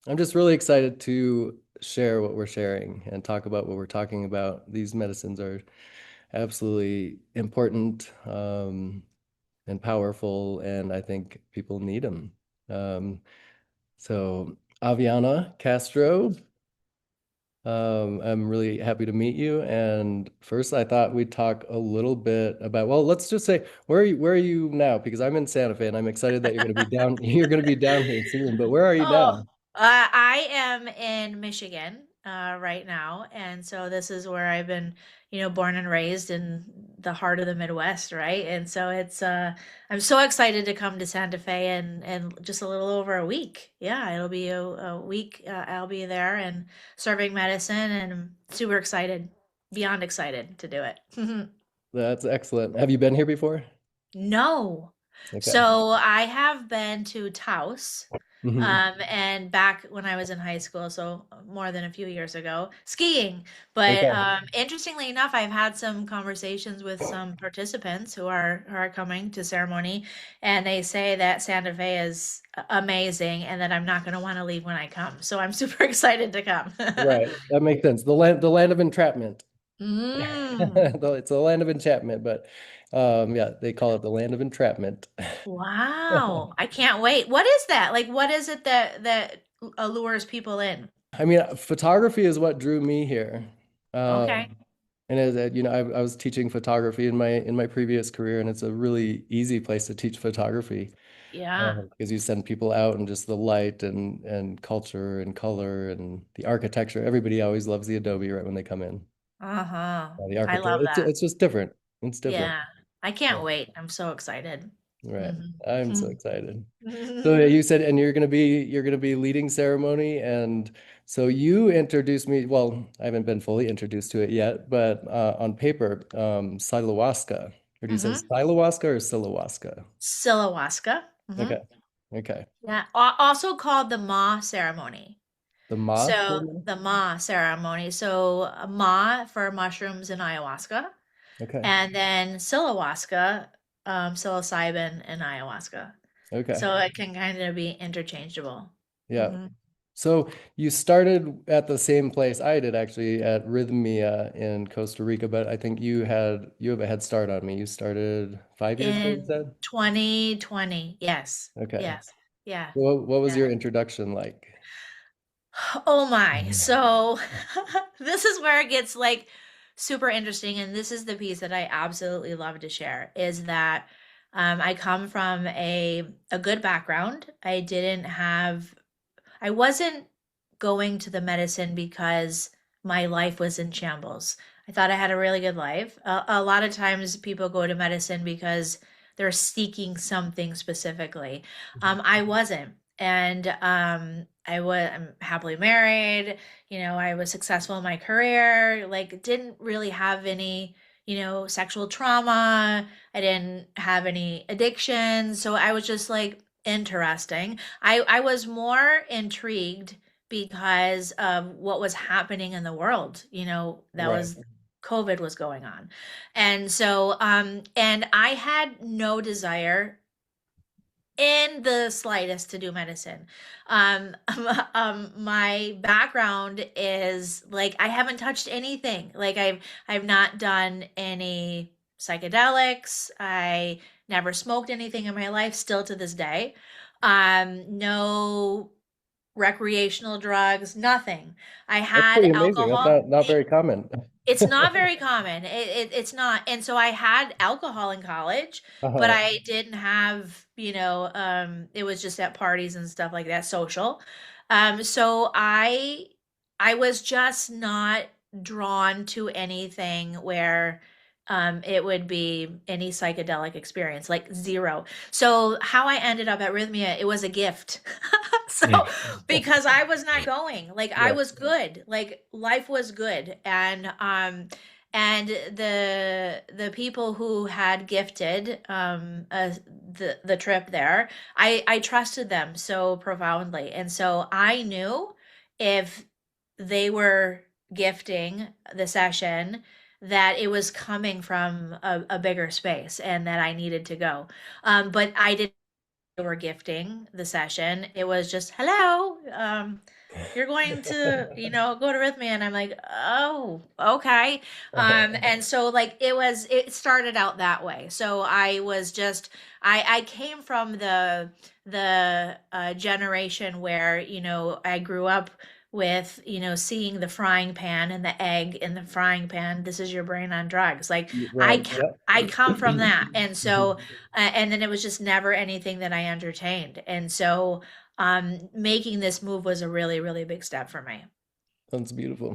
I'm just really excited to share what we're sharing and talk about what we're talking about. These medicines are absolutely important and powerful, and I think people need them. Um, so, Avianna Castro, I'm really happy to meet you. And first, I thought we'd talk a little bit about, well, let's just say, where are you now? Because I'm in Santa Fe, and I'm excited that you're going to be down. You're going to be down here soon. But where are you Oh, now? I am in Michigan right now, and so this is where I've been, born and raised in the heart of the Midwest, right? And so I'm so excited to come to Santa Fe and just a little over a week. Yeah, it'll be a week. I'll be there and serving medicine, and I'm super excited, beyond excited to do it. That's excellent. Have you been here before? No. Okay. So I have been to Taos, Hmm. and back when I was in high school, so more than a few years ago, skiing. But Okay. interestingly enough, I've had some conversations with some participants who are coming to ceremony, and they say that Santa Fe is amazing, and that I'm not going to want to leave when I come. So I'm super excited to come. Right. That makes sense. The land of entrapment. Mm. It's a land of enchantment, but yeah, they call it the land of entrapment. Wow. I can't wait. What is that? Like, what is it that allures people in? I mean, photography is what drew me here. Okay. And I was teaching photography in my previous career, and it's a really easy place to teach photography Yeah. because you send people out and just the light and culture and color and the architecture. Everybody always loves the Adobe right when they come in. Uh-huh. The I architect, love that. it's just different. It's different. Yeah. I Yeah. can't wait. I'm so excited. Right. I'm so Hmm. excited. So yeah, you said, and you're gonna be leading ceremony, and so you introduced me. Well, I haven't been fully introduced to it yet, but on paper, Psilohuasca. Or do you say Hmm. Psilohuasca or Silohuasca? Silohuasca. Hmm. Okay. Okay. Yeah. Also called the Ma ceremony. The Ma So ceremony? the Ma ceremony. So Ma for mushrooms and ayahuasca. Okay. And then Silohuasca, psilocybin and ayahuasca. Okay. So it can kind of be interchangeable. Yeah. Hmm. So you started at the same place I did actually at Rhythmia in Costa Rica, but I think you have a head start on me. You started 5 years ago, you In said? 2020. Yes. Okay. Yes. Yeah. What was Yeah. your introduction like? Oh my. So this is where it gets like super interesting. And this is the piece that I absolutely love to share is that I come from a good background. I wasn't going to the medicine because my life was in shambles. I thought I had a really good life. A lot of times people go to medicine because they're seeking something specifically. I wasn't. And I'm happily married. I was successful in my career, like didn't really have any, sexual trauma. I didn't have any addiction. So I was just like interesting. I was more intrigued because of what was happening in the world, that Right. was COVID was going on. And so and I had no desire in the slightest to do medicine. My background is like I haven't touched anything. Like I've not done any psychedelics. I never smoked anything in my life, still to this day. No recreational drugs, nothing. I That's had pretty amazing. That's alcohol. not very common. It's not very common. It's not. And so I had alcohol in college, but Uh-huh. I didn't have, it was just at parties and stuff like that, social. So I was just not drawn to anything where it would be any psychedelic experience, like zero. So how I ended up at Rhythmia, it was a gift. So because I was not going, like I Yeah. was good, like life was good, and the people who had gifted the trip there, I trusted them so profoundly, and so I knew if they were gifting the session that it was coming from a bigger space and that I needed to go. But I didn't know they were gifting the session. It was just hello. you're going to, go to Rhythmia. And I'm like, oh, okay. And so like it started out that way. So I came from the generation where, I grew up with, seeing the frying pan and the egg in the frying pan. This is your brain on drugs. Like Right. Yeah. I come from that. And so, and then it was just never anything that I entertained. And so, making this move was a really, really big step for me. That's beautiful.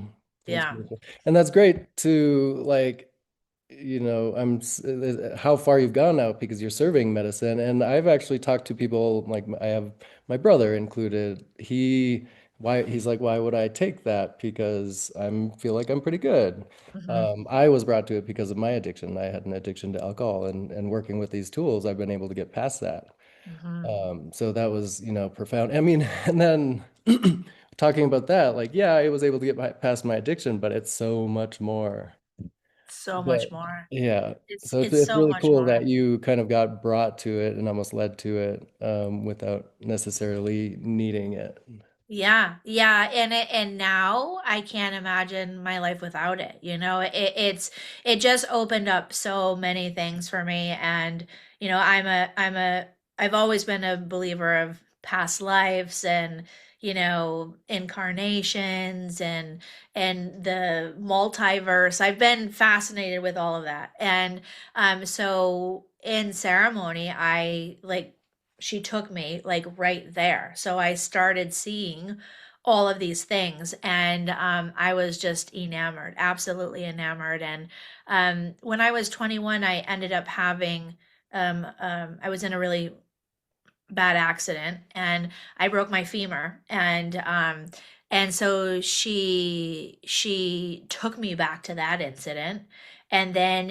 That's Yeah. beautiful. And that's great to like, how far you've gone now because you're serving medicine. And I've actually talked to people like I have my brother included. He's like, why would I take that? Because feel like I'm pretty good. Hmm. I was brought to it because of my addiction. I had an addiction to alcohol, and working with these tools, I've been able to get past that. Hmm. So that was, profound. I mean, and then talking about that, like, yeah, I was able to get past my addiction, but it's so much more. So much But more. yeah, It's so it's it's so really much cool more. that you kind of got brought to it and almost led to it without necessarily needing it. Yeah, yeah, and now I can't imagine my life without it. It just opened up so many things for me, and I've always been a believer of past lives and incarnations and the multiverse. I've been fascinated with all of that, and so in ceremony, I like she took me like right there. So I started seeing all of these things and I was just enamored, absolutely enamored. And when I was 21, I ended up having, I was in a really bad accident and I broke my femur and so she took me back to that incident. And then,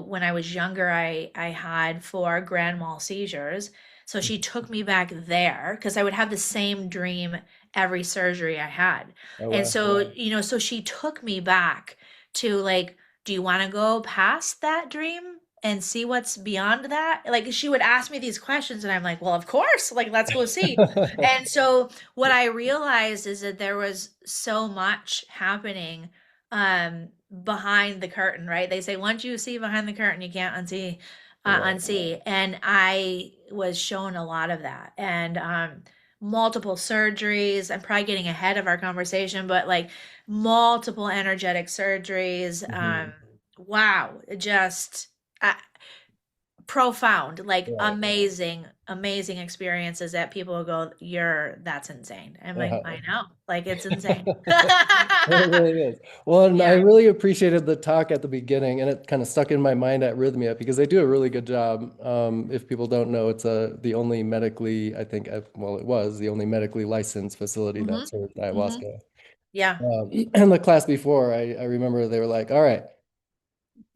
when I was younger, I had 4 grand mal seizures. So she took me back there because I would have the same dream every surgery I had. Oh, And wow. so, so she took me back to like, do you want to go past that dream and see what's beyond that? Like she would ask me these questions and I'm like, well, of course, like let's go see. And so what I realized is that there was so much happening behind the curtain, right? They say once you see behind the curtain, you can't Right. unsee. And I was shown a lot of that. And multiple surgeries. I'm probably getting ahead of our conversation, but like multiple energetic surgeries. Mhm. Wow, just uh, profound, like Right. amazing, amazing experiences that people go, that's insane. I'm like, Uh-huh. I know, like it's insane. It really is. Well, and I Yeah. really appreciated the talk at the beginning, and it kind of stuck in my mind at Rhythmia because they do a really good job. If people don't know, it's the only medically, I think, well, it was the only medically licensed facility that Hmm. served Hmm. ayahuasca. Yeah. And the class before, I remember they were like, "All right,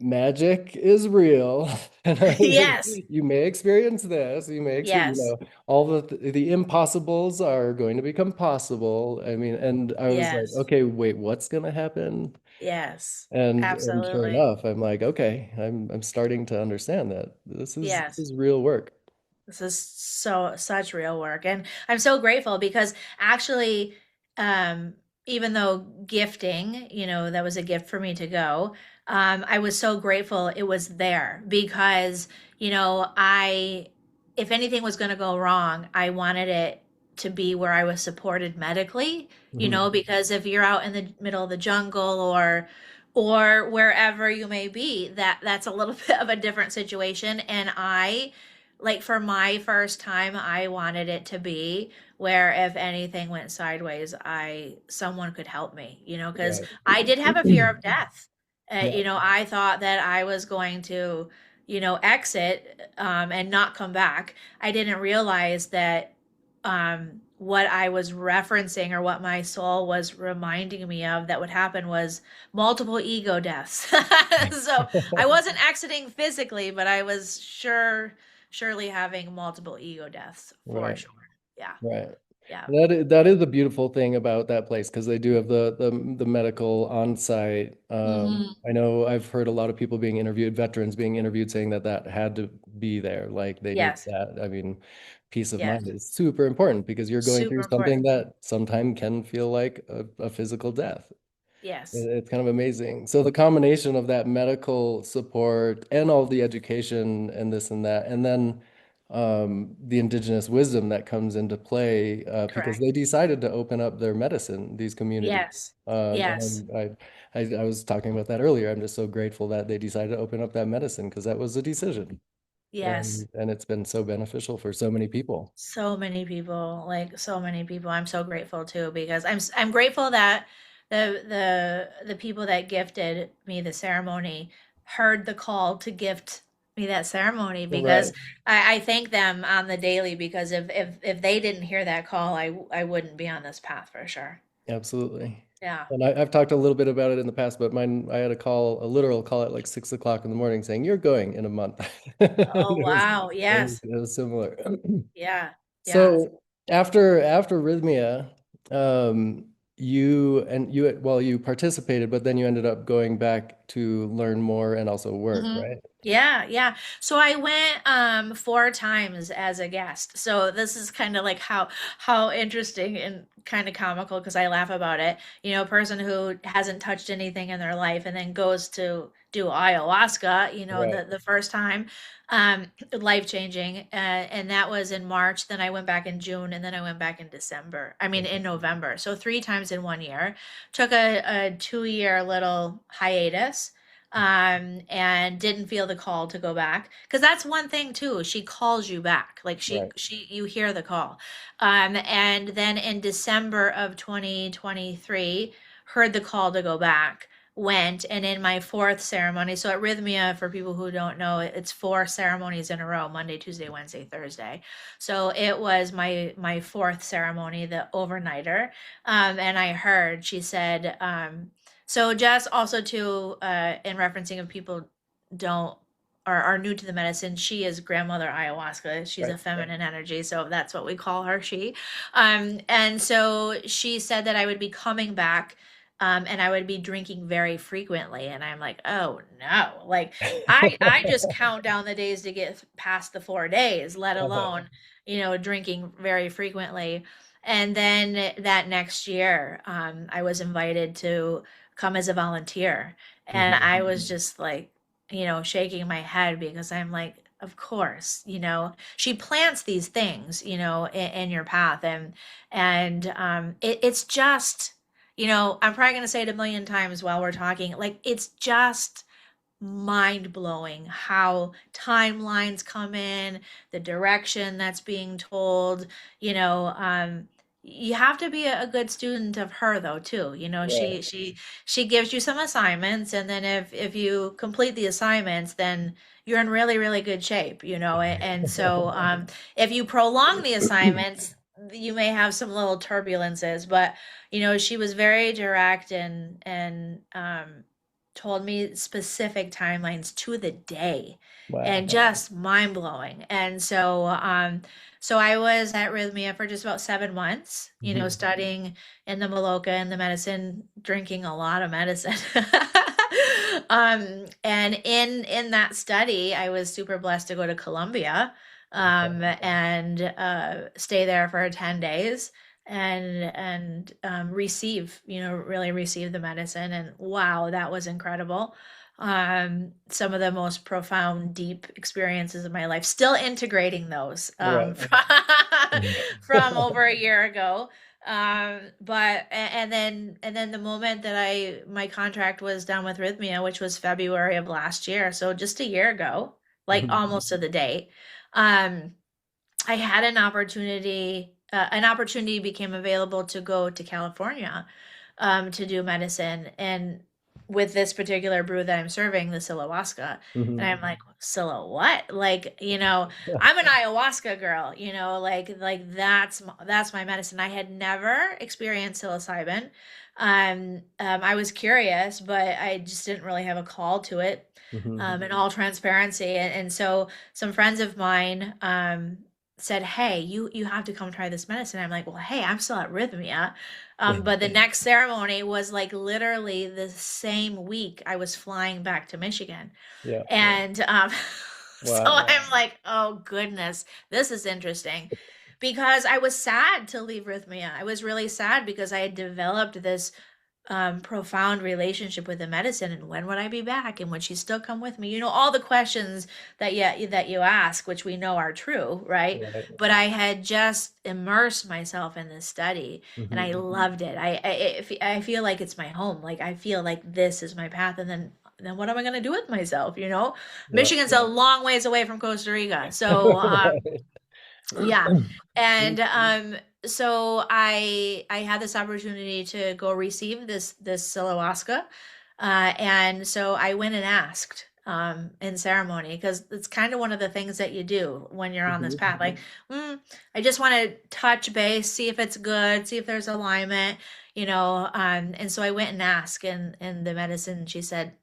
magic is real, and Yes. you may experience this, you may experience, Yes. all the impossibles are going to become possible." I mean, and I was like, Yes. okay, wait, what's gonna happen? Yes. And sure Absolutely. enough, I'm like, okay, I'm starting to understand that this Yes. is real work. This is such real work. And I'm so grateful because actually, um, even though gifting, that was a gift for me to go, I was so grateful it was there because, if anything was going to go wrong, I wanted it to be where I was supported medically, Mhm. because if you're out in the middle of the jungle or wherever you may be, that's a little bit of a different situation. And like for my first time, I wanted it to be where if anything went sideways, I someone could help me, because Right. I did have a fear of death. Yeah. I thought that I was going to, exit and not come back. I didn't realize that what I was referencing or what my soul was reminding me of that would happen was multiple ego deaths. So I wasn't exiting physically, but I was surely having multiple ego deaths for Right. sure. Yeah. Right. Yeah. That is the beautiful thing about that place because they do have the medical on site. Hmm. I know I've heard a lot of people being interviewed, veterans being interviewed, saying that that had to be there. Like they need Yes. that. I mean, peace of mind Yes. is super important because you're going Super through something important. that sometimes can feel like a physical death. Yes. It's kind of amazing. So the combination of that medical support and all the education and this and that, and then the indigenous wisdom that comes into play because Correct. they decided to open up their medicine, these communities. Yes. Yes. I was talking about that earlier. I'm just so grateful that they decided to open up that medicine because that was a decision, Yes. and it's been so beneficial for so many people. So many people, like so many people. I'm so grateful too because I'm grateful that the people that gifted me the ceremony heard the call to gift me that ceremony because Right. I thank them on the daily because if they didn't hear that call, I wouldn't be on this path for sure. Absolutely. Yeah. And I've talked a little bit about it in the past, but mine, I had a call, a literal call at like 6 o'clock in the morning saying, "You're going in a month." Oh wow. Yes. It was similar. Yeah. Yeah. So after Rhythmia, um, you participated, but then you ended up going back to learn more and also work, Hmm. right? Yeah, yeah. So I went 4 times as a guest. So this is kind of like how interesting and kind of comical because I laugh about it. You know, a person who hasn't touched anything in their life and then goes to do ayahuasca, you know, Right. the first time, life changing. And that was in March. Then I went back in June, and then I went back in December. I mean, in November. So 3 times in 1 year. Took a 2 year little hiatus, and didn't feel the call to go back because that's one thing too. She calls you back, like Right. she you hear the call. And then in December of 2023, heard the call to go back, went, and in my fourth ceremony, so at Rhythmia, for people who don't know, it's 4 ceremonies in a row: Monday, Tuesday, Wednesday, Thursday. So it was my fourth ceremony, the overnighter. And I heard, she said, so just also to in referencing of people don't are new to the medicine, she is grandmother ayahuasca. She's Right. a feminine energy, so that's what we call her, she. And so she said that I would be coming back, and I would be drinking very frequently. And I'm like, oh no. Like I just count down the days to get past the 4 days, let alone, drinking very frequently. And then that next year, I was invited to come as a volunteer. And Mhm. I was just like, shaking my head because I'm like, of course, she plants these things, in your path. And it's just, I'm probably going to say it a million times while we're talking, like, it's just mind blowing how timelines come in, the direction that's being told. You have to be a good student of her though too. Right. She gives you some assignments, and then if you complete the assignments, then you're in really really good shape. And so if you prolong the assignments, you may have some little turbulences, but she was very direct and told me specific timelines to the day, and Wow. just mind blowing. And so I was at Rhythmia for just about 7 months, Mhm. studying in the Maloka and the medicine, drinking a lot of medicine. And in that study, I was super blessed to go to Colombia, and stay there for 10 days and receive, really receive the medicine. And wow, that was incredible. Some of the most profound, deep experiences of my life. Still integrating those, Right. from over a year ago. And then the moment that my contract was done with Rhythmia, which was February of last year, so just a year ago, like Mhm. almost to the date. um, I had an opportunity became available to go to California, to do medicine. And with this particular brew that I'm serving, the Psilohuasca. And Mhm. I'm like, Silo what? Like, I'm an ayahuasca girl, like that's my medicine. I had never experienced psilocybin. I was curious, but I just didn't really have a call to it, Mhm. in all transparency. And so some friends of mine, said, "Hey, you have to come try this medicine." I'm like, "Well, hey, I'm still at Rhythmia." But the next ceremony was like literally the same week I was flying back to Michigan. Yeah. And so Wow. I'm like, "Oh goodness, this is interesting." Because I was sad to leave Rhythmia. I was really sad because I had developed this profound relationship with the medicine, and when would I be back, and would she still come with me? All the questions that you ask, which we know are true, right? Right. But I had just immersed myself in this study, and I Hmm. loved it. I feel like it's my home. Like I feel like this is my path, and then what am I going to do with myself? Yeah. Michigan's a long ways away from Costa Rica, so yeah. And so I had this opportunity to go receive this Psilohuasca. And so I went and asked in ceremony, because it's kind of one of the things that you do when you're on this Hmm. path. Like, I just want to touch base, see if it's good, see if there's alignment, and so I went and asked, and the medicine, she said,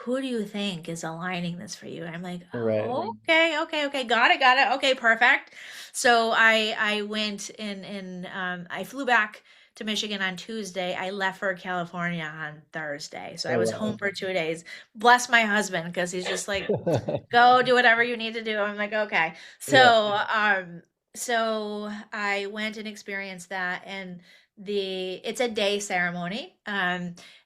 "Who do you think is aligning this for you?" I'm like, Right. "Oh, okay, okay, okay, got it, okay, perfect." So I went and I flew back to Michigan on Tuesday. I left for California on Thursday, so I Oh, was home wow. for 2 days. Bless my husband, because he's just like, "Go do whatever you need to do." I'm like, "Okay." Yeah. So I went and experienced that, and it's a day ceremony.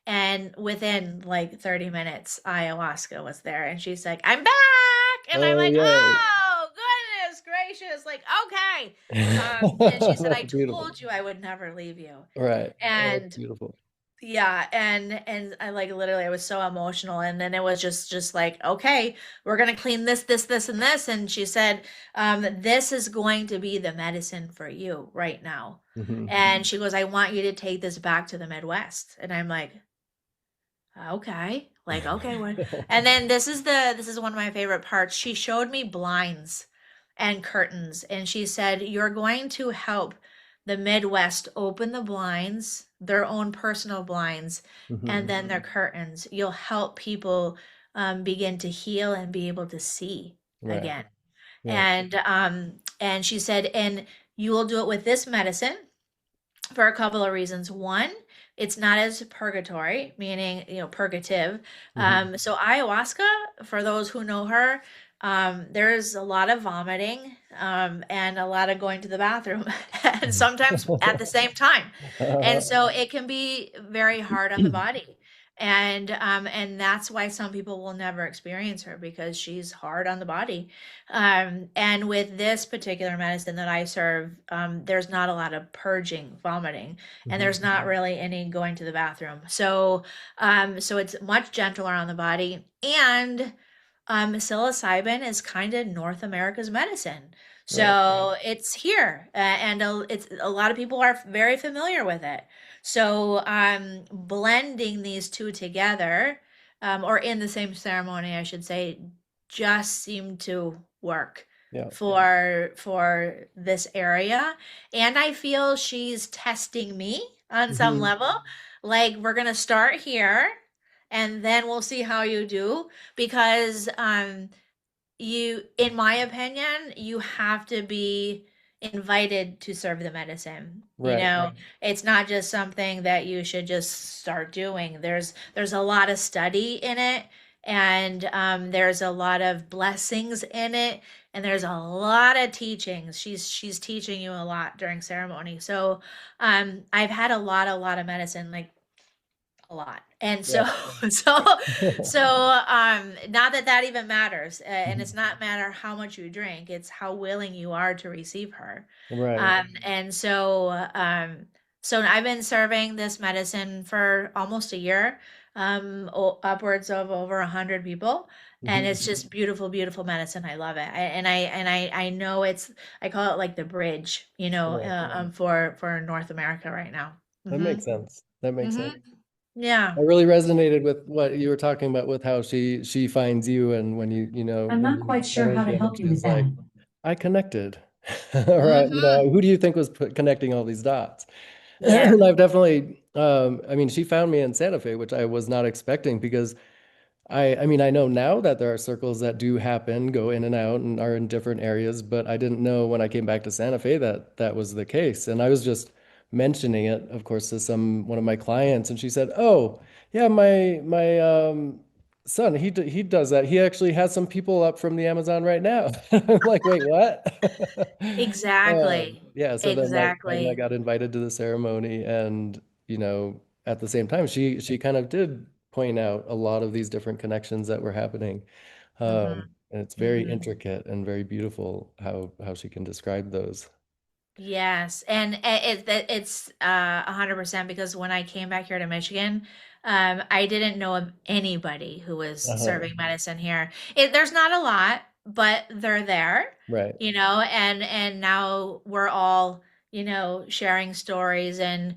And within like 30 minutes, ayahuasca was there, and she's like, "I'm back." And I'm Oh, like, yay. "Oh, goodness gracious." Like, okay. And she said, That's "I beautiful. told you I would never leave you." Right. Oh, that's And beautiful. yeah, and I like literally I was so emotional, and then it was just like, "Okay, we're gonna clean this, and this." And she said, "This is going to be the medicine for you right now." Hmm. And she goes, "I want you to take this back to the Midwest." And I'm like, "Okay." Like, "Okay, what?" And then this is one of my favorite parts. She showed me blinds and curtains, and she said, "You're going to help the Midwest open the blinds, their own personal blinds, Hmm. and then their curtains. You'll help people begin to heal and be able to see Right. again." Yeah. And she said, "And you will do it with this medicine for a couple of reasons. One, it's not as purgatory, meaning, purgative. Hmm. So ayahuasca, for those who know her, there's a lot of vomiting, and a lot of going to the bathroom, and sometimes at the same time. And so it can be very hard on the body. And that's why some people will never experience her, because she's hard on the body. And with this particular medicine that I serve, there's not a lot of purging, vomiting, and Hmm. there's not really any going to the bathroom. So it's much gentler on the body. And psilocybin is kind of North America's medicine. Right. So it's here, and it's a lot of people are very familiar with it. So blending these two together, or in the same ceremony, I should say, just seemed to work Yeah. for this area. And I feel she's testing me on some Hmm. level. Like, we're gonna start here, and then we'll see how you do, because in my opinion, you have to be invited to serve the medicine. Right. It's not just something that you should just start doing. There's a lot of study in it, and there's a lot of blessings in it, and there's a lot of teachings. She's teaching you a lot during ceremony. So I've had a lot of medicine, like a lot. And so Yeah. so not that even matters, and it's not matter how much you drink, it's how willing you are to receive her. Right. And so I've been serving this medicine for almost a year, upwards of over 100 people, and Hmm. it's just beautiful, beautiful medicine. I love it. I know I call it like the bridge, Right. for North America right now. That Hmm. makes sense. That makes Hmm. sense. Yeah. I really resonated with what you were talking about, with how she finds you, and when I'm when not you quite sure how entered to in, help you with she's that. like, I connected. All right, Hmm. who do you think was connecting all these dots? Yeah. And I've definitely, I mean, she found me in Santa Fe, which I was not expecting, because I mean, I know now that there are circles that do happen, go in and out, and are in different areas, but I didn't know when I came back to Santa Fe that that was the case. And I was just mentioning it, of course, to one of my clients, and she said, "Oh, yeah, my son, he does that. He actually has some people up from the Amazon right now." I'm like, "Wait, what?" Exactly. Yeah, so then I Exactly. got invited to the ceremony, and at the same time, she kind of did point out a lot of these different connections that were happening. Hmm. And it's very Hmm. intricate and very beautiful how she can describe those. Yes, and it's 100% because when I came back here to Michigan, I didn't know of anybody who was Uh-huh. serving medicine here. There's not a lot, but they're there, Right. and now we're all, sharing stories and,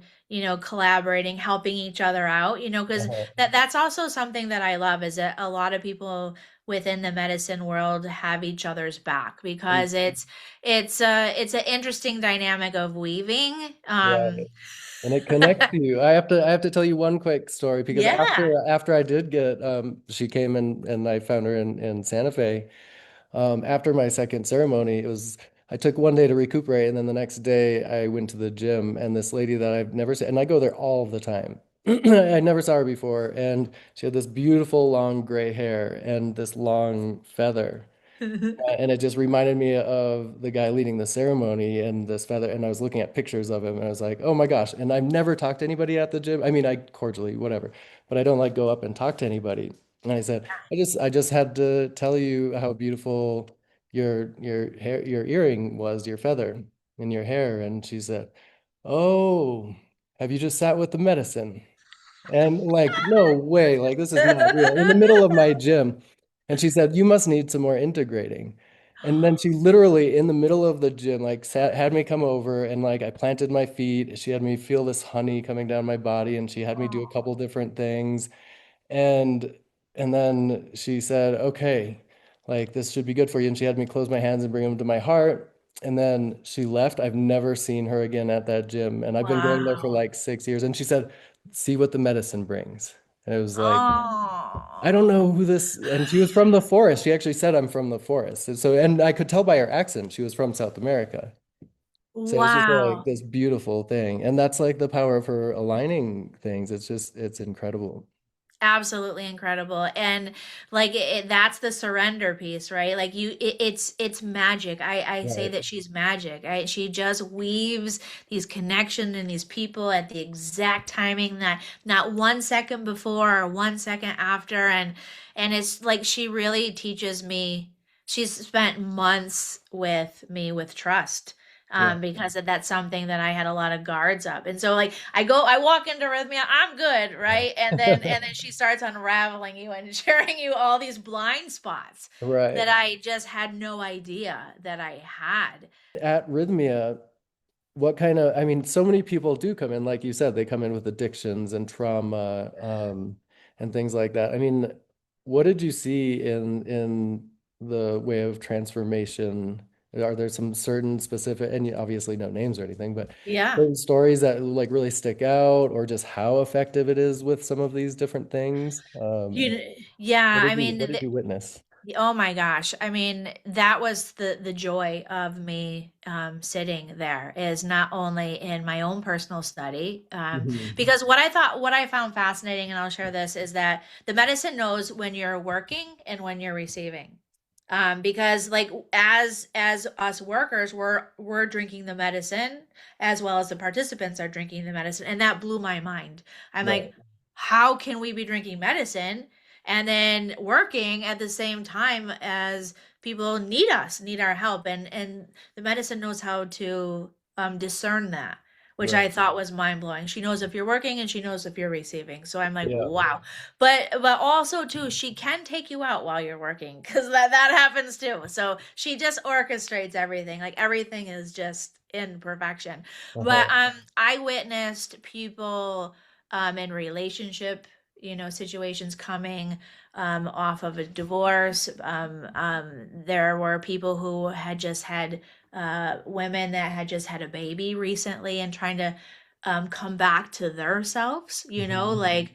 collaborating, helping each other out, because Uh-huh. that's also something that I love is that a lot of people within the medicine world have each other's back because it's an interesting dynamic of weaving. Right. And it connects you. I have to tell you one quick story because Yeah. after I did get she came in and I found her in Santa Fe. After my second ceremony, I took one day to recuperate, and then the next day I went to the gym, and this lady that I've never seen, and I go there all the time. I never saw her before, and she had this beautiful long gray hair and this long feather. And it just reminded me of the guy leading the ceremony and this feather. And I was looking at pictures of him and I was like, oh my gosh. And I've never talked to anybody at the gym. I mean, I cordially, whatever, but I don't like go up and talk to anybody. And I said, I just had to tell you how beautiful your hair, your earring was, your feather in your hair. And she said, oh, have you just sat with the medicine? And like, no way, like this is not real. In the middle of my gym. And she said, you must need some more integrating. And then she literally in the middle of the gym, like had me come over and like I planted my feet. She had me feel this honey coming down my body and she had me do a couple different things. And and then she said, okay, like this should be good for you. And she had me close my hands and bring them to my heart. And then she left. I've never seen her again at that gym. And I've been going there for Wow. like 6 years. And she said, see what the medicine brings. And it was like, I don't Oh. know who this, and she was from the forest. She actually said, I'm from the forest. And I could tell by her accent, she was from South America. So it's just like Wow. this beautiful thing. And that's like the power of her aligning things. It's incredible. Absolutely incredible. And like that's the surrender piece, right? Like it's magic. I say Right. that she's magic, right? She just weaves these connections and these people at the exact timing that not 1 second before or 1 second after. And it's like she really teaches me. She's spent months with me with trust, Yeah. because that's something that I had a lot of guards up. And so like I walk into Rhythmia, I'm good, right? And then she starts unraveling you and sharing you all these blind spots Right. that I just had no idea that I had. At Rhythmia, what kind of, I mean, so many people do come in, like you said, they come in with addictions and trauma, and things like that. I mean, what did you see in the way of transformation? Are there some certain specific, and you obviously no names or anything, but Yeah. certain stories that like really stick out, or just how effective it is with some of these different things? Yeah, I What mean, did you witness? oh my gosh. I mean, that was the joy of me sitting there is not only in my own personal study, Mhm. because what I found fascinating, and I'll share this, is that the medicine knows when you're working and when you're receiving. Because like as us workers, we're drinking the medicine as well as the participants are drinking the medicine, and that blew my mind. I'm like, Right. how can we be drinking medicine and then working at the same time as people need us, need our help, and the medicine knows how to discern that, which Right. I thought was mind blowing. She knows if you're working and she knows if you're receiving. So I'm like, Yeah. wow. But also too, she can take you out while you're working because that happens too. So she just orchestrates everything. Like everything is just in perfection. But Uh-huh. I witnessed people in relationship, situations coming off of a divorce. There were people who had just had women that had just had a baby recently and trying to come back to themselves, Mhm. like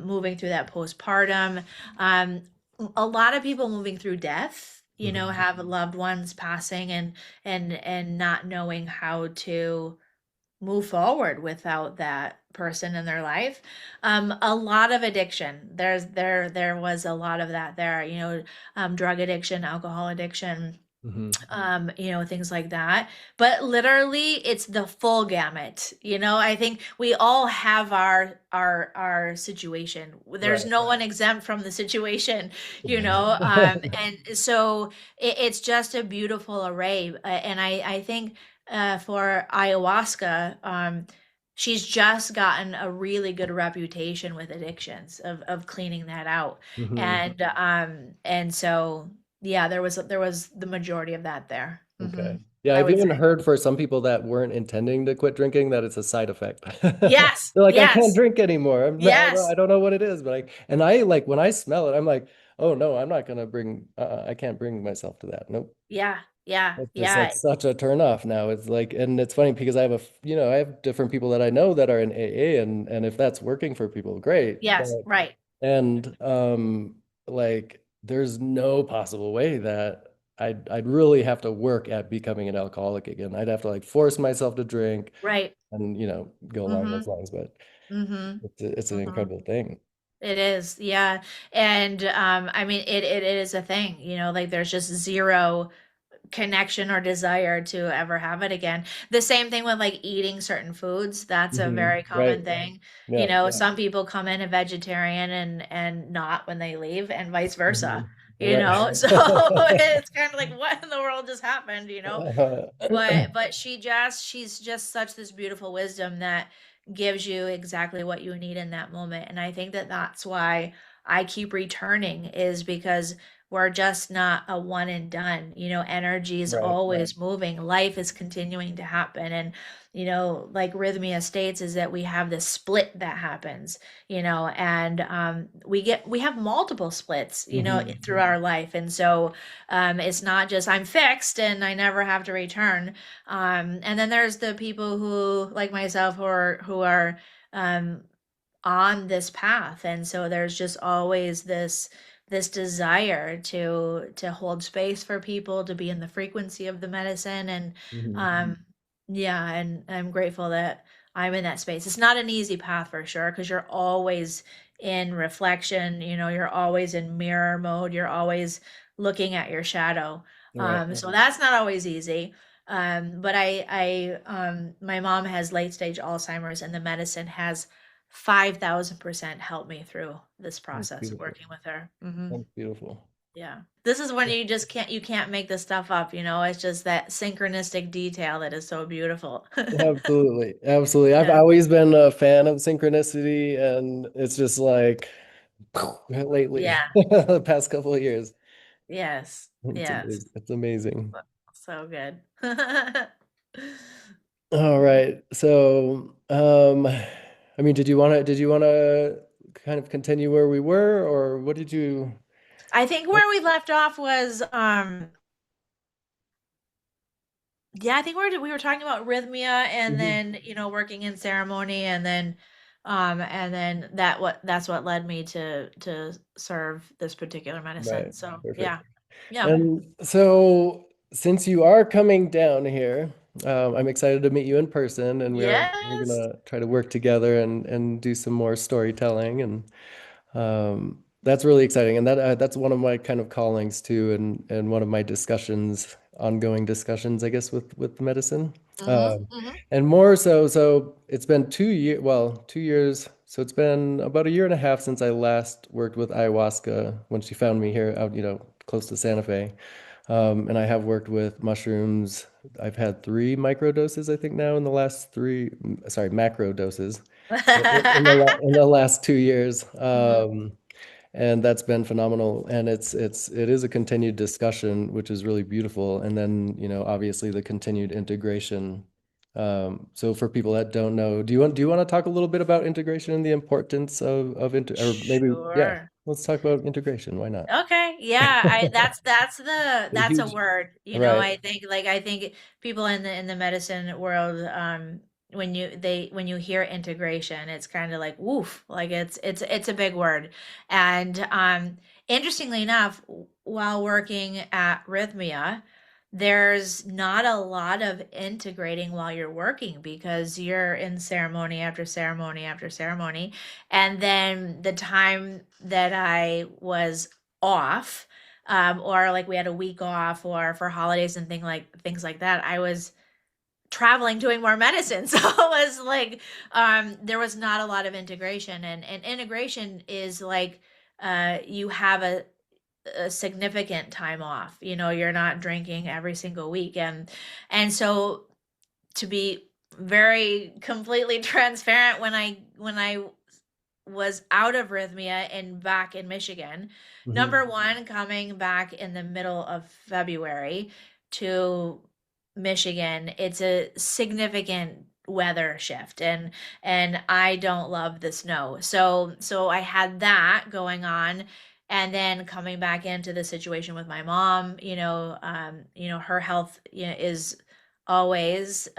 moving through that postpartum. Um, a lot of people moving through death, Mhm. have loved ones passing and not knowing how to move forward without that person in their life. A lot of addiction. There was a lot of that there, drug addiction, alcohol addiction, Mhm. things like that. But literally, it's the full gamut. I think we all have our situation. There's Right. no one exempt from the situation, and so it's just a beautiful array. And I think for ayahuasca, she's just gotten a really good reputation with addictions of cleaning that out, Mhm. and so yeah, there was the majority of that there. Okay. Yeah, I I've would say. even heard for some people that weren't intending to quit drinking that it's a side effect. Yes, They're like, I can't yes, drink anymore. I yes, don't know what it is, but I like when I smell it, I'm like, oh no, I'm not gonna bring. I can't bring myself to that. Nope. yeah, yeah, It's just like yeah, such a turn off now. It's like, and it's funny because I have different people that I know that are in AA, and if that's working for people, great. yes, right, And like there's no possible way that I'd really have to work at becoming an alcoholic again. I'd have to like force myself to drink right. and go along Mm-hmm. those lines. But Mm-hmm. it's an Mm-hmm. incredible thing. It is, yeah. And I mean it is a thing, like there's just zero connection or desire to ever have it again. The same thing with like eating certain foods. That's a very Right. common thing. Yeah. Some people come in a vegetarian and not when they leave and vice versa. Right. So it's kind of like what in the world just happened? But she's just such this beautiful wisdom that gives you exactly what you need in that moment. And I think that that's why I keep returning, is because we're just not a one and done. Energy is Right. always moving, life is continuing to happen. And like Rhythmia states, is that we have this split that happens, and we have multiple splits, Mhm. through our life. And so it's not just I'm fixed and I never have to return. And then there's the people who, like myself, who are um, on this path, and so there's just always this desire to hold space for people, to be in the frequency of the medicine. And Mhm. um yeah, and I'm grateful that I'm in that space. It's not an easy path for sure, because you're always in reflection, you're always in mirror mode, you're always looking at your shadow. Right. So that's not always easy. But my mom has late stage Alzheimer's, and the medicine has 5,000% helped me through this That's process of beautiful. working with her. That's beautiful. Yeah. This is when you can't make this stuff up. It's just that synchronistic detail that is so beautiful. Absolutely. Absolutely. I've Yeah. always been a fan of synchronicity, and it's just like lately, Yeah. the past couple of years. Yes. It's Yes. amazing. It's amazing. So good. All right. So, I mean, did you want to kind of continue where we were, or what did you? I think where we left off was yeah, I think we were talking about Rhythmia, and Mhm. then working in ceremony, and then that's what led me to serve this particular medicine. Right. So yeah. Perfect. Yeah. And so, since you are coming down here, I'm excited to meet you in person, and we're Yes. gonna try to work together and do some more storytelling, and that's really exciting. And that's one of my kind of callings too, and one of my discussions, ongoing discussions, I guess, with medicine. Mm-hmm. Um, Mm-hmm. and more so it's been 2 years, well, 2 years. So it's been about a year and a half since I last worked with ayahuasca when she found me here out, close to Santa Fe. And I have worked with mushrooms. I've had three micro doses, I think now in the last three, sorry, macro doses in the last 2 years. Mm-hmm. And that's been phenomenal. And it is a continued discussion, which is really beautiful. And then, obviously the continued integration. So for people that don't know, do you want to talk a little bit about integration and the importance of or maybe, yeah, Sure. let's talk about integration. Why not? Okay. Yeah. That's a Huge, word. right. I think people in the medicine world when you hear integration, it's kind of like woof, like it's a big word. And interestingly enough, while working at Rhythmia, there's not a lot of integrating while you're working because you're in ceremony after ceremony after ceremony. And then the time that I was off, or like we had a week off or for holidays and things like that, I was traveling doing more medicine. So it was like there was not a lot of integration. And integration is like you have a significant time off. You know, you're not drinking every single week. And so to be very completely transparent, when I was out of Rhythmia and back in Michigan. Hmm. Number one, coming back in the middle of February to Michigan, it's a significant weather shift, and I don't love the snow. So I had that going on, and then coming back into the situation with my mom, her health, is always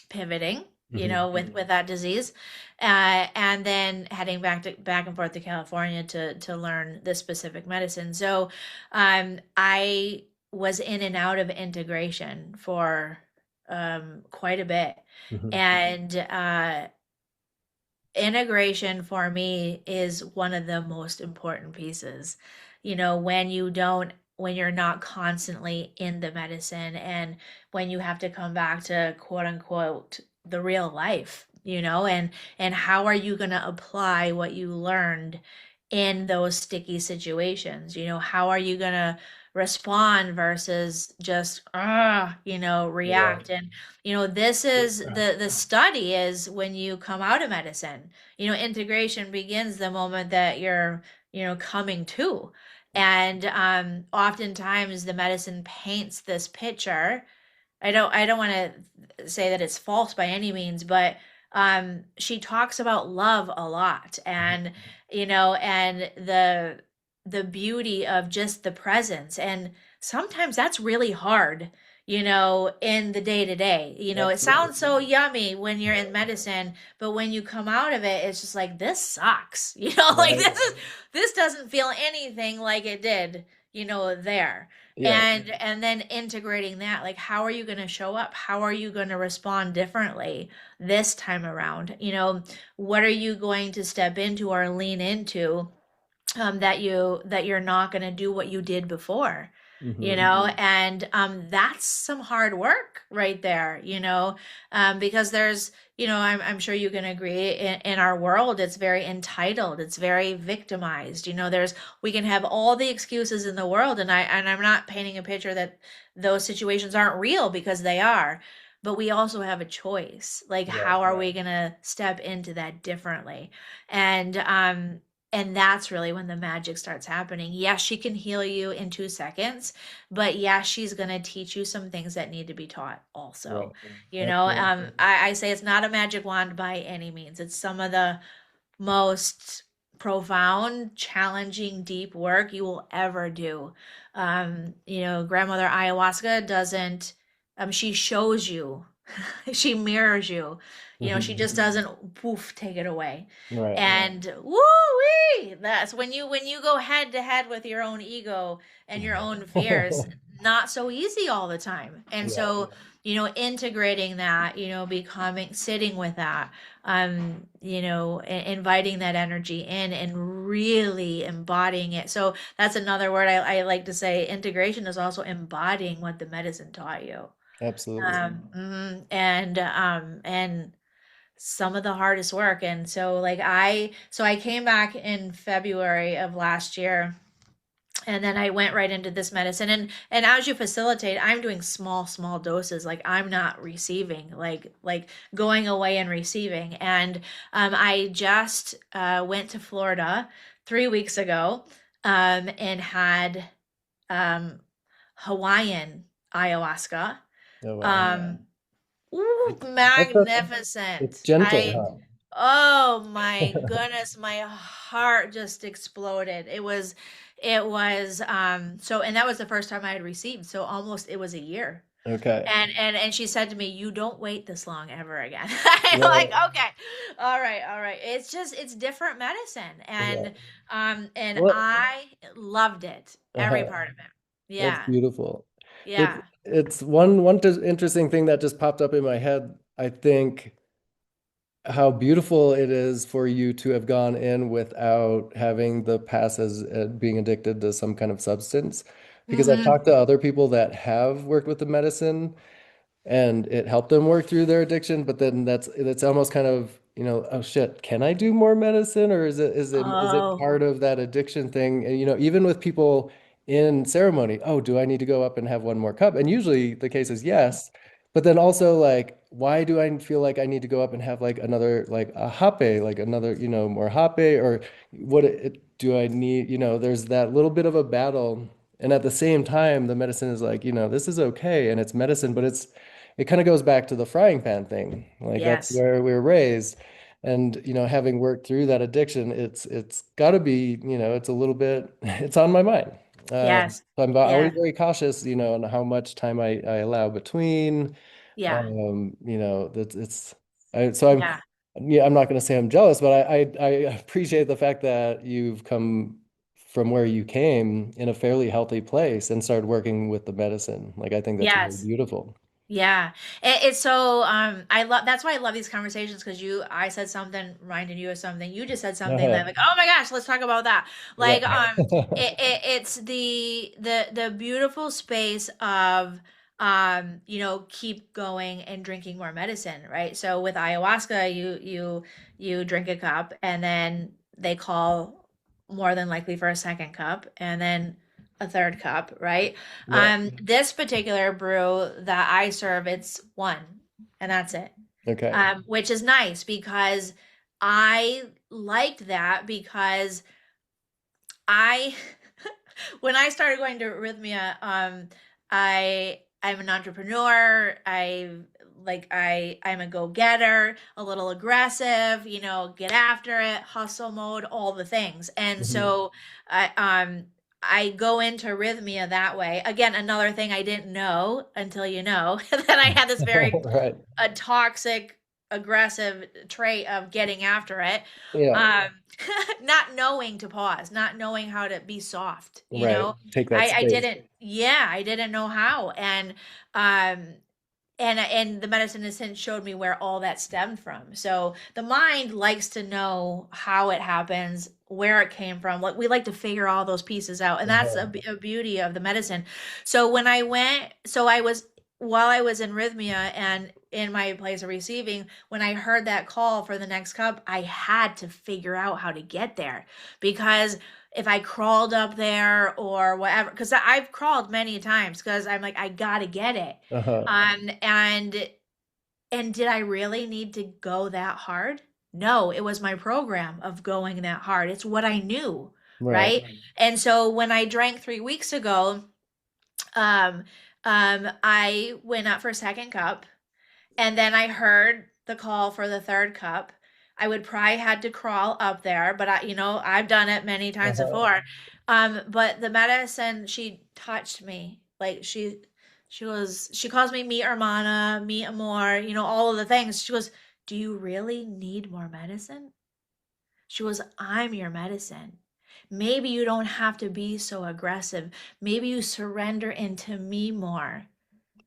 pivoting, Hmm. with that disease, and then heading back and forth to California to learn this specific medicine. So, I was in and out of integration for quite a bit, Hmm. and integration for me is one of the most important pieces. When you're not constantly in the medicine, and when you have to come back to quote unquote the real life, and how are you going to apply what you learned in those sticky situations? How are you going to respond versus just Yeah. react? And this is the study is when you come out of medicine. Integration begins the moment that you're, coming to. And oftentimes the medicine paints this picture. I don't want to say that it's false by any means, but she talks about love a lot, and and the beauty of just the presence. And sometimes that's really hard, in the day to day. It Absolutely. sounds so yummy when you're in medicine, but when you come out of it, it's just like this sucks. Like Right. this doesn't feel anything like it did, there. Yeah. And then integrating that, like how are you going to show up? How are you going to respond differently this time around? What are you going to step into or lean into, that you're not going to do what you did before, Hmm. and that's some hard work right there, because there's, I'm sure you can agree, in our world it's very entitled, it's very victimized. We can have all the excuses in the world, and I'm not painting a picture that those situations aren't real, because they are. But we also have a choice, like Yeah. how are we going to step into that differently? And that's really when the magic starts happening. Yes, she can heal you in 2 seconds, but yes, she's going to teach you some things that need to be taught also. Right. Absolutely. I say it's not a magic wand by any means. It's some of the most profound, challenging, deep work you will ever do. Grandmother Ayahuasca doesn't, she shows you, she mirrors you. She Hmm. just doesn't poof, take it away. Right. And woo wee, that's when you go head to head with your own ego and your own fears, not so easy all the time. And Yeah. so, integrating that, becoming, sitting with that, inviting that energy in and really embodying it. So that's another word I like to say. Integration is also embodying what the medicine taught you. Absolutely. And some of the hardest work. And so I came back in February of last year, and then I went right into this medicine. And as you facilitate, I'm doing small doses. Like I'm not receiving, like going away and receiving. And I just went to Florida 3 weeks ago, and had um, Hawaiian ayahuasca. Oh, wow. um Ooh, That's it's magnificent. gentle, huh? Oh my goodness, my heart just exploded. It was, and that was the first time I had received. So almost it was a year. Okay. And she said to me, "You don't wait this long ever again." I'm like, Right. "Okay. All right, all right." It's just it's different medicine Yeah. and Well, I loved it. Every uh-huh. part of it. That's Yeah. beautiful. It's Yeah. it's interesting thing that just popped up in my head. I think how beautiful it is for you to have gone in without having the past as being addicted to some kind of substance. Because I've Mhm. talked to other people that have worked with the medicine and it helped them work through their addiction, but then that's almost kind of, oh shit, can I do more medicine, or is it Oh, part of that addiction thing? And even with people in ceremony, oh, do I need to go up and have one more cup? And usually the case is yes, but then also like, why do I feel like I need to go up and have like another, like a hape, like another, more hape, or do I need, there's that little bit of a battle. And at the same time, the medicine is like, this is okay and it's medicine, but it kind of goes back to the frying pan thing. Like that's yes. where we were raised. And, having worked through that addiction, it's got to be, it's a little bit, it's on my mind. Yes. So I'm always Yeah. very cautious, on how much time I allow between. Yeah. That's so Yeah. yeah, I'm not going to say I'm jealous, but I appreciate the fact that you've come from where you came in a fairly healthy place and started working with the medicine. Like I think that's really Yes. beautiful. Yeah. It's so I love that's why I love these conversations because I said something reminded you of something. You just said something that Uh-huh. like, "Oh my gosh, let's talk about that." Yeah. Like it's the beautiful space of keep going and drinking more medicine, right? So with ayahuasca, you drink a cup and then they call more than likely for a second cup and then a third cup, right? Yeah. This particular brew that I serve, it's one, and that's it. Okay. Which is nice because I liked that because I when I started going to Rhythmia, I'm an entrepreneur. I'm a go-getter, a little aggressive, get after it, hustle mode, all the things. And Mhm. so I go into Rhythmia that way. Again, another thing I didn't know until that I had this very Right. a toxic aggressive trait of getting after it, Yeah. um not knowing to pause, not knowing how to be soft, Right. Take that I space. didn't, yeah, I didn't know how. Um and the medicine has since showed me where all that stemmed from. So the mind likes to know how it happens, where it came from. Like we like to figure all those pieces out, and that's Uh-huh. a beauty of the medicine. So when I went, so I was while I was in Rhythmia and in my place of receiving, when I heard that call for the next cup, I had to figure out how to get there because if I crawled up there or whatever, because I've crawled many times because I'm like, I gotta get it. Uh-huh. Um, and and did I really need to go that hard? No, it was my program of going that hard. It's what I knew, Right. right? And so when I drank 3 weeks ago, um, I went up for a second cup and then I heard the call for the third cup. I would probably had to crawl up there, but I've done it many times Uh-huh. before. But the medicine, she touched me. Like she calls me mi hermana, mi amor, all of the things. She goes, "Do you really need more medicine?" She goes, "I'm your medicine. Maybe you don't have to be so aggressive. Maybe you surrender into me more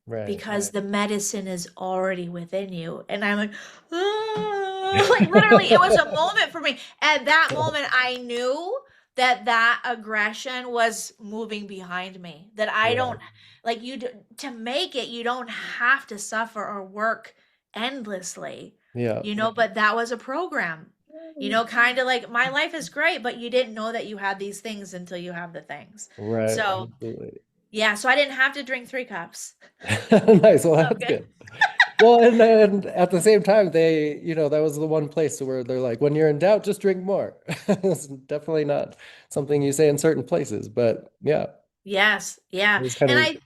Right. because the medicine is already within you." And I'm like, "Ah." Like literally, it was a moment for me. At that moment, I knew that aggression was moving behind me. That I Right. don't like to make it. You don't have to suffer or work endlessly, Yeah. But that was a program. Kind of like my life is great, but you didn't know that you had these things until you have the things. Right. So Absolutely. yeah, so I didn't have to drink 3 cups. Nice. Well, So that's good. good. Well, and at the same time, that was the one place where they're like, when you're in doubt, just drink more. It's definitely not something you say in certain places, but yeah, Yes, it yeah. was kind And of,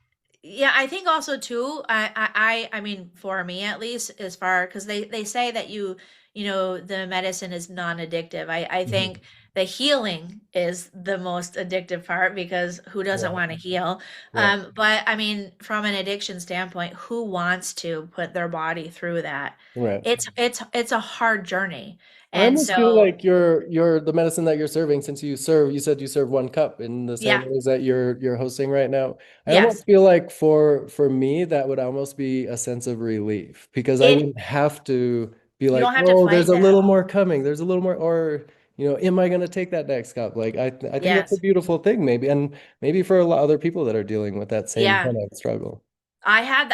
I think also too, I mean, for me at least, as far because they say that the medicine is non-addictive. I Mhm. think the healing is the most addictive part because who doesn't Right. want to heal? Right. But I mean, from an addiction standpoint, who wants to put their body through that? Right. It's a hard journey. And I And almost feel so, like you're the medicine that you're serving, since you said you serve one cup in the yeah, ceremonies that you're hosting right now. I yes, almost feel like for me that would almost be a sense of relief, because I it wouldn't have to be you like, don't have to oh, there's fight a that. little more coming. There's a little more, or am I going to take that next cup? Like I think that's a Yes. beautiful thing, maybe, and maybe for a lot of other people that are dealing with that same Yeah. kind of struggle. I had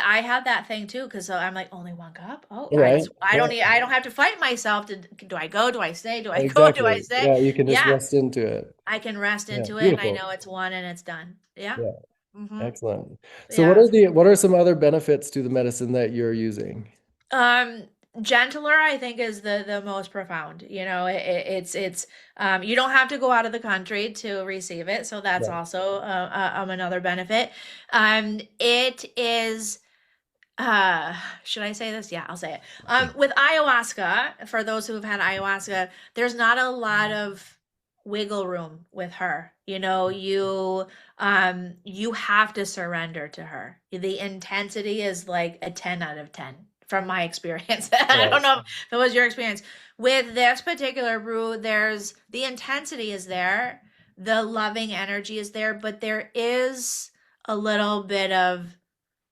that thing too because I'm like only one cup. Oh, Right? Yeah, I don't have to fight myself to do I go? Do I stay? Do I go? Do I exactly. stay? Yeah, you can just Yeah, rest into it. I can rest Yeah, into it and I beautiful. know it's one and it's done. Yeah. Yeah. Mm-hmm. Excellent. So Yeah. what are some other benefits to the medicine that you're using? Um, Gentler, I think, is the most profound. It's you don't have to go out of the country to receive it, so that's Right. also another benefit. It is should I say this? Yeah, I'll say it. With ayahuasca, for those who have had ayahuasca, there's not a lot of wiggle room with her. You have to surrender to her. The intensity is like a 10 out of 10 from my experience. I Right. don't know if it was your experience. With this particular brew, there's the intensity is there, the loving energy is there, but there is a little bit of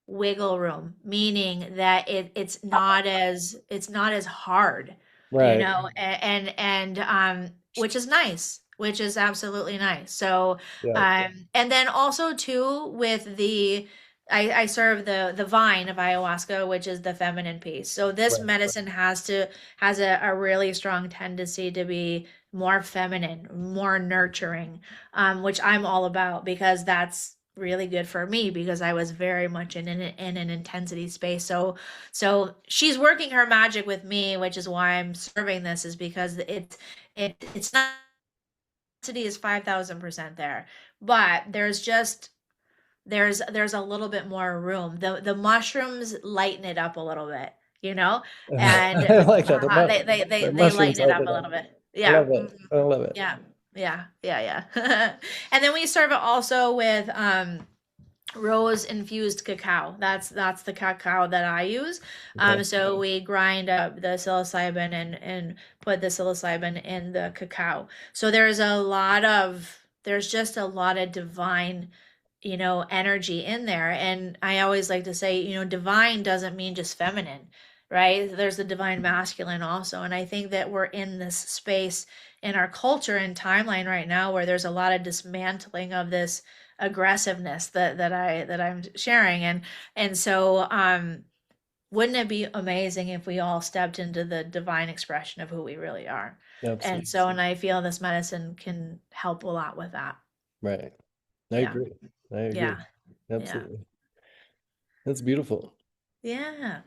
wiggle room, meaning that it's not as hard, Right. which is nice, which is absolutely nice. So Yeah. and then also too with I serve the vine of ayahuasca, which is the feminine piece. So this Right. medicine has a really strong tendency to be more feminine, more nurturing, which I'm all about because that's really good for me because I was very much in an intensity space. So she's working her magic with me, which is why I'm serving this, is because it's not intensity is 5,000% there, but there's a little bit more room. The mushrooms lighten it up a little bit, you know, and I like that. they The they mushrooms lighten it light up it a up. little bit. I Yeah. love it. I love it. Yeah. Yeah. And then we serve it also with rose infused cacao. That's the cacao that I use. Okay. So we grind up the psilocybin and put the psilocybin in the cacao. So there's just a lot of divine, energy in there. And I always like to say, divine doesn't mean just feminine, right? There's the divine masculine also. And I think that we're in this space in our culture and timeline right now where there's a lot of dismantling of this aggressiveness that I'm sharing. And so wouldn't it be amazing if we all stepped into the divine expression of who we really are? Absolutely. And I feel this medicine can help a lot with that. Right. I Yeah. agree. I agree. Yeah. Yeah. Absolutely. That's beautiful. Yeah.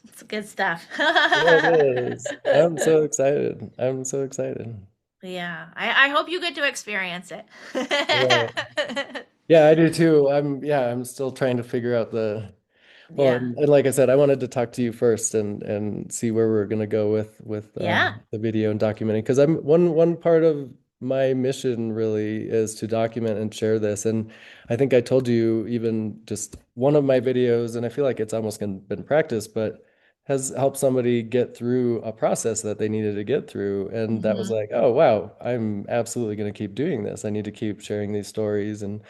It's good stuff. Yeah, it is. I'm so excited. I'm so excited. Yeah. I hope you get to experience it. Right. Yeah, I do too. I'm still trying to figure out well, Yeah. and like I said, I wanted to talk to you first and see where we're gonna go with Yeah. the video and documenting, because I'm one part of my mission really is to document and share this. And I think I told you even just one of my videos, and I feel like it's almost been practiced, but has helped somebody get through a process that they needed to get through. And that was Hmm. like, oh wow, I'm absolutely gonna keep doing this. I need to keep sharing these stories. And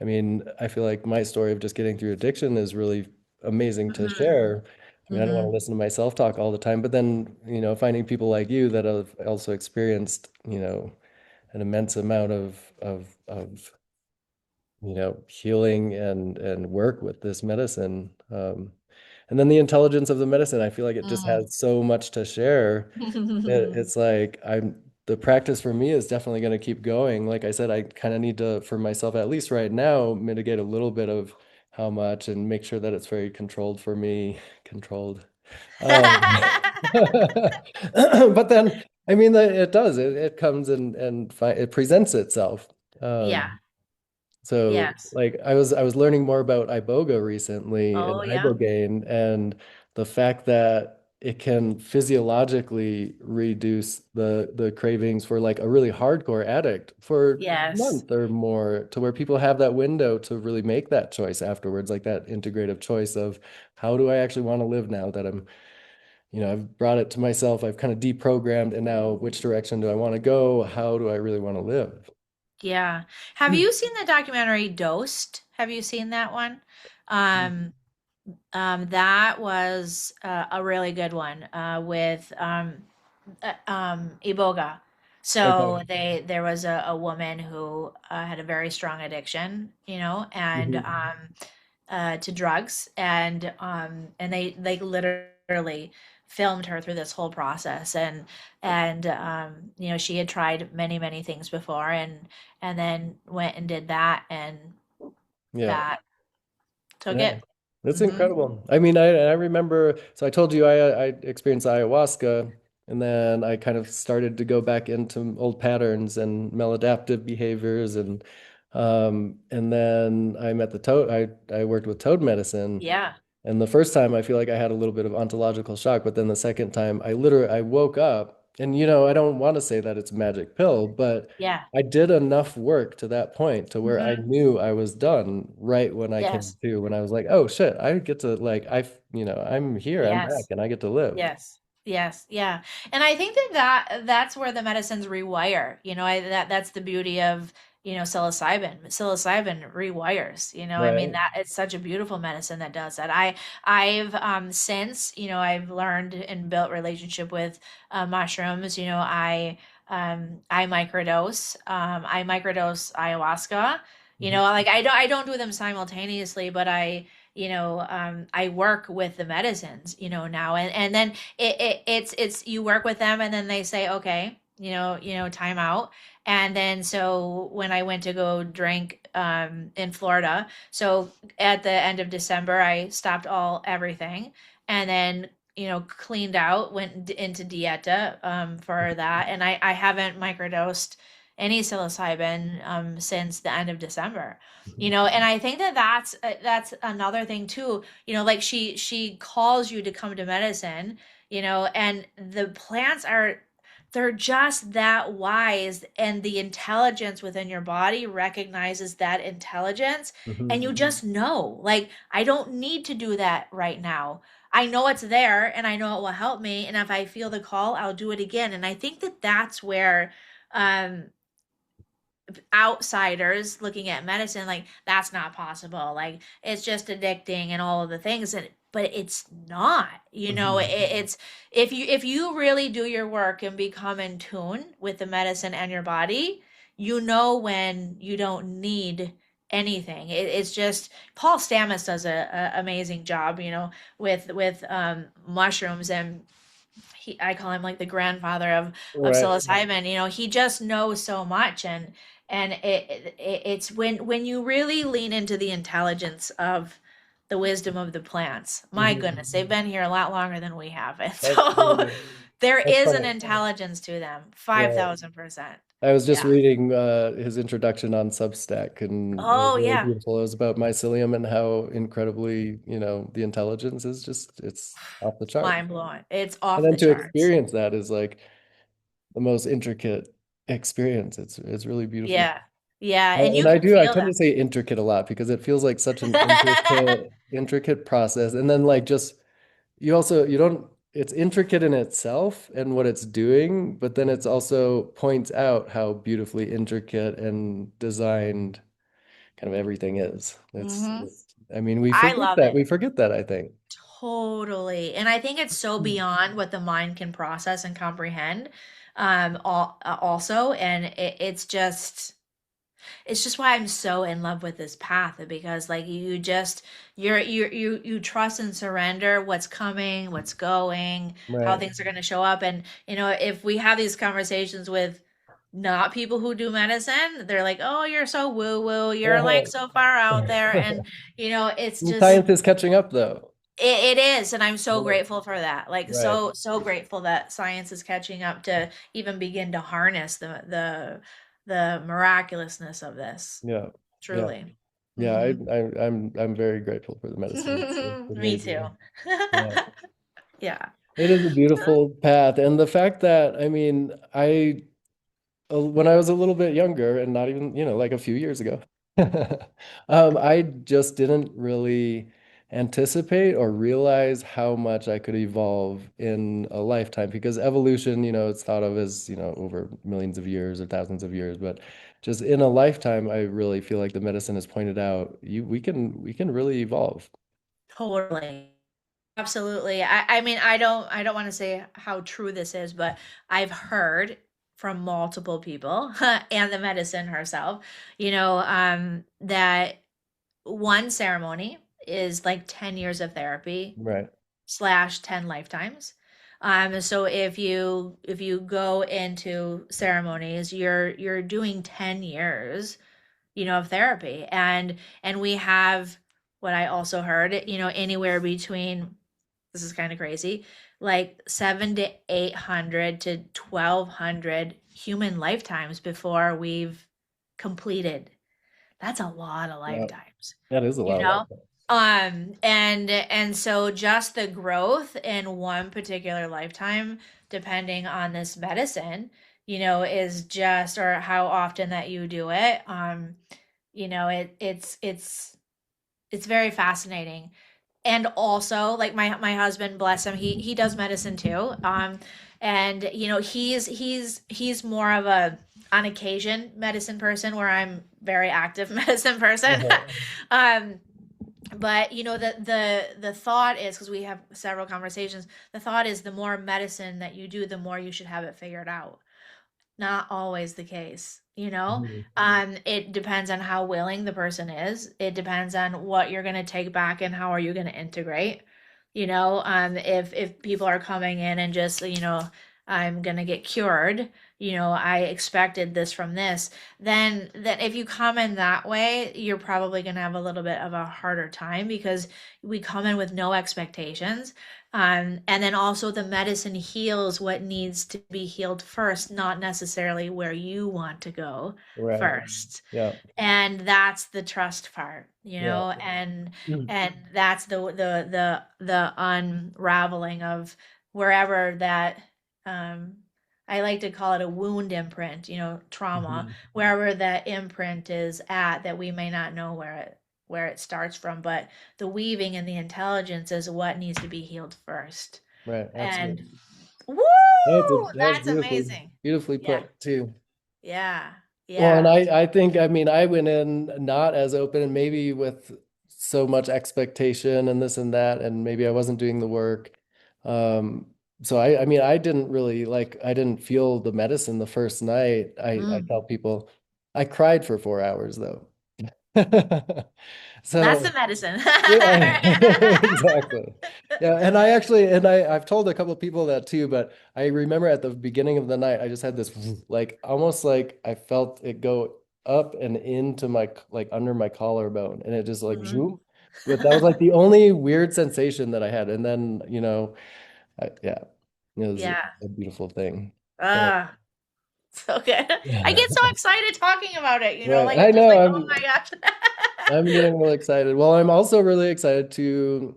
I mean, I feel like my story of just getting through addiction is really amazing to Hmm. share. I mean, I don't want to Hmm. listen to myself talk all the time, but then, finding people like you that have also experienced, an immense amount of healing and work with this medicine. And then the intelligence of the medicine, I feel like it just has so much to share. It's like the practice for me is definitely going to keep going. Like I said, I kind of need to, for myself, at least right now, mitigate a little bit of how much and make sure that it's very controlled for me, controlled. Um, but then, I mean, it does. It comes and it presents itself. Yeah. Um, so Yes. like I was learning more about iboga recently and Oh, yeah. ibogaine, and the fact that it can physiologically reduce the cravings for like a really hardcore addict for a Yes. month or more, to where people have that window to really make that choice afterwards, like that integrative choice of how do I actually want to live now that I'm, I've brought it to myself, I've kind of deprogrammed, and now which direction do I want to go? How do I really want to live? Yeah. Have you seen the documentary Dosed? Have you seen that one? Um, that was a really good one with Iboga. So Okay. there was a woman who had a very strong addiction, and Mhm. to drugs, and they literally filmed her through this whole process, and she had tried many things before, and then went and did that, and Yeah. that took Yeah. it. That's Hmm. incredible. I mean, I remember, so I told you I experienced ayahuasca, and then I kind of started to go back into old patterns and maladaptive behaviors, and then I met the toad I worked with toad medicine. Yeah, And the first time I feel like I had a little bit of ontological shock, but then the second time I woke up, and I don't want to say that it's a magic pill, but yeah. I did enough work to that point to where I Hmm. knew I was done right when I came Yes, to, when I was like, oh shit, I get to like I'm here, I'm back, yes. and I get to live. Yes. Yes. Yeah. And I think that's where the medicines rewire. That's the beauty of, psilocybin. Psilocybin rewires, I mean, Right. that it's such a beautiful medicine that does that. I've since, I've learned and built relationship with mushrooms, I microdose ayahuasca. Mhm. Like I don't do them simultaneously, but I work with the medicines, now, and then it's you work with them, and then they say, okay, time out. And then so when I went to go drink in Florida, so at the end of December, I stopped everything, and then cleaned out, went into dieta for that, and I haven't microdosed any psilocybin since the end of December. And I think that's another thing too, like she calls you to come to medicine, and the plants are, they're just that wise, and the intelligence within your body recognizes that intelligence, and Mhm. you just know, like, I don't need to do that right now. I know it's there, and I know it will help me, and if I feel the call, I'll do it again. And I think that that's where um outsiders looking at medicine, like, that's not possible, like it's just addicting and all of the things, but it's not, Mhm. it's, if you really do your work and become in tune with the medicine and your body, when you don't need anything. It's just Paul Stamets does a amazing job, with mushrooms, and I call him like the grandfather of Right. psilocybin. He just knows so much, and it's when you really lean into the intelligence of the wisdom of the plants. My Mhm. goodness, they've been here a lot longer than we have, and That's so really, there that's is an funny. intelligence to them. Five Right. thousand percent. I was just Yeah. reading his introduction on Substack, and it was Oh really yeah. beautiful. It was about mycelium and how incredibly, the intelligence is just, it's off the chart. Mind blowing. It's And off then the to charts. experience that is like the most intricate experience. It's really beautiful. Yeah. Yeah, and And you I can do, I feel tend to them. say intricate a lot because it feels like such an intricate process. And then like just you don't, it's intricate in itself and what it's doing, but then it's also points out how beautifully intricate and designed kind of everything is. Hmm. I mean, we I forget love that. it. We forget that, I think. Totally. And I think it's so beyond what the mind can process and comprehend, also. And it's just why I'm so in love with this path, because like you trust and surrender what's coming, what's going, how Right. things are going to show up. And, if we have these conversations with not people who do medicine, they're like, oh, you're so woo woo. You're like Uh-huh. so far out there. And, it's just, Science is catching up though. it is, and I'm so Yeah. grateful for that. Like, Right. so grateful that science is catching up to even begin to harness the miraculousness of this. Yeah. Yeah. Truly. Yeah. Hmm. I'm very grateful for the medicine. It's Me too. amazing. Yeah. Yeah. It is a beautiful path. And the fact that, I mean, when I was a little bit younger and not even, like a few years ago, I just didn't really anticipate or realize how much I could evolve in a lifetime because evolution, it's thought of as, over millions of years or thousands of years, but just in a lifetime, I really feel like the medicine has pointed out we can really evolve. Totally. Absolutely. I mean, I don't want to say how true this is, but I've heard from multiple people and the medicine herself, that one ceremony is like 10 years of therapy Right. slash 10 lifetimes. So if you go into ceremonies, you're doing 10 years, of therapy. And we have what I also heard, anywhere between, this is kind of crazy, like 7 to 800 to 1,200 human lifetimes before we've completed. That's a lot of Yeah. lifetimes, That is a you lot of know? life. And so just the growth in one particular lifetime, depending on this medicine, is just, or how often that you do it, it's very fascinating. And also, like my husband, bless him, he does medicine too. And he's more of a, on occasion, medicine person, where I'm very active medicine person. um but the thought is, because we have several conversations, the thought is the more medicine that you do, the more you should have it figured out. Not always the case, Mhm. it depends on how willing the person is. It depends on what you're going to take back and how are you going to integrate. If people are coming in and just, I'm going to get cured, I expected this from this, then if you come in that way, you're probably going to have a little bit of a harder time, because we come in with no expectations. And then also the medicine heals what needs to be healed first, not necessarily where you want to go Right. first. Yeah. And that's the trust part, Yeah. and Mhm. and that's the unraveling of wherever that, um I like to call it a wound imprint, trauma, Mhm. wherever that imprint is at, that we may not know where it starts from, but the weaving and the intelligence is what needs to be healed first. Right. And Absolutely. woo, That's that's beautifully, amazing. beautifully Yeah, put too. yeah, Well, and yeah. I think, I mean, I went in not as open and maybe with so much expectation and this and that, and maybe I wasn't doing the work. Um, so I mean, I didn't feel the medicine the first night. I Mm. tell people I cried for 4 hours though. That's the So medicine. yeah, exactly. Yeah, and I've told a couple of people that too, but I remember at the beginning of the night, I just had this like almost like I felt it go up and into my like under my collarbone, and it just like Mhm. zoom. But that was like the only weird sensation that I had, and then yeah, it was Yeah. a beautiful thing. But Ah, so good. I get so excited talking about it, right, like I it's just know like, oh my gosh. I'm getting really excited. Well, I'm also really excited to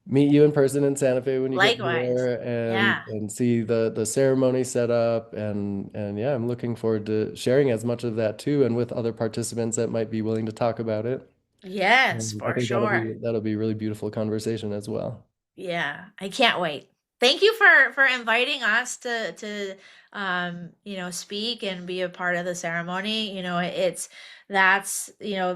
meet you in person in Santa Fe when you get Likewise. here Yeah. and see the ceremony set up and yeah, I'm looking forward to sharing as much of that too and with other participants that might be willing to talk about it. Yes, I for think sure. that'll be a really beautiful conversation as well. Yeah, I can't wait. Thank you for inviting us to speak and be a part of the ceremony.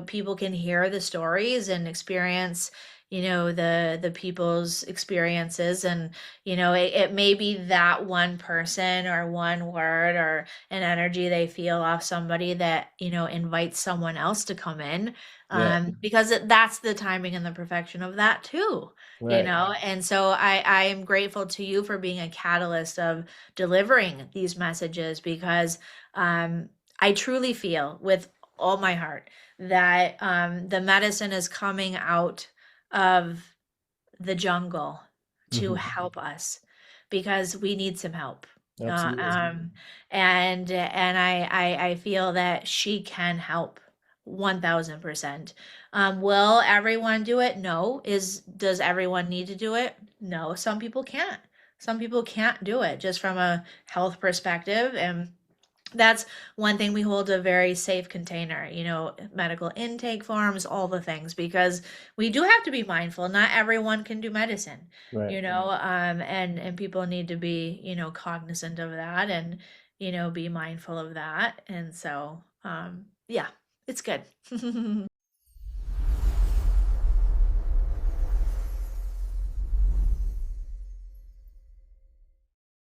People can hear the stories and experience, the people's experiences, and it may be that one person or one word or an energy they feel off somebody that, invites someone else to come in, Yeah, because that's the timing and the perfection of that too. right. And so I am grateful to you for being a catalyst of delivering these messages, because I truly feel with all my heart that the medicine is coming out of the jungle to Mhm. help us, because we need some help. Uh, Absolutely. um, and I feel that she can help 1000%. Will everyone do it? No. Does everyone need to do it? No. Some people can't. Some people can't do it just from a health perspective, and that's one thing. We hold a very safe container, medical intake forms, all the things, because we do have to be mindful. Not everyone can do medicine, Right. and people need to be, cognizant of that, and, be mindful of that. And so, yeah, it's good.